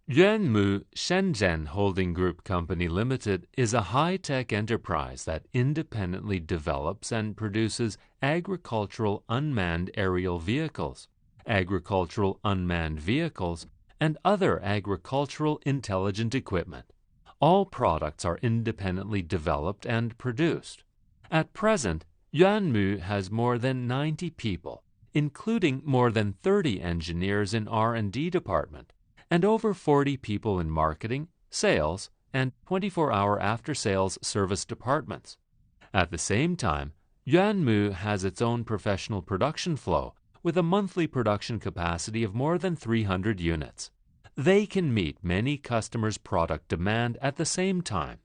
Yuanmu Shenzhen Holding Group Company Limited is a high-tech enterprise that independently develops and produces agricultural unmanned aerial vehicles, agricultural unmanned vehicles, and other agricultural intelligent equipment. All products are independently developed and produced. At present, Yuanmu has more than 90 people, including more than 30 engineers in R&D department, and over 40 people in marketing, sales, and 24-hour after-sales service departments. At the same time, Yuanmu has its own professional production flow with a monthly production capacity of more than 300 units. They can meet many customers' product demand at the same time.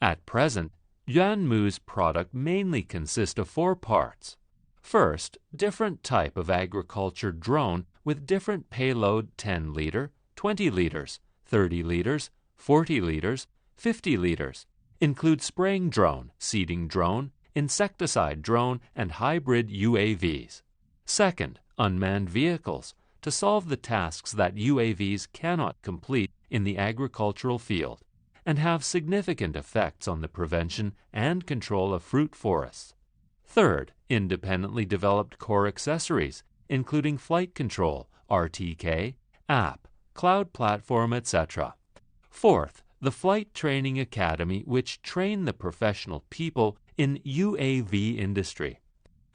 At present, Yuanmu's product mainly consists of 4 parts. First, different type of agriculture drone with different payload 10 liter, 20 liters, 30 liters, 40 liters, 50 liters, include spraying drone, seeding drone, insecticide drone, and hybrid UAVs. Second, unmanned vehicles, to solve the tasks that UAVs cannot complete in the agricultural field and have significant effects on the prevention and control of fruit forests. Third, independently developed core accessories, including flight control, RTK, app, cloud platform, etc. Fourth, the Flight Training Academy, which train the professional people in UAV industry.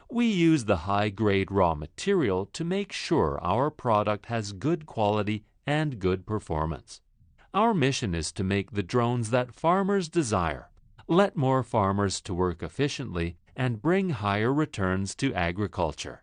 We use the high-grade raw material to make sure our product has good quality and good performance. Our mission is to make the drones that farmers desire, let more farmers to work efficiently, and bring higher returns to agriculture.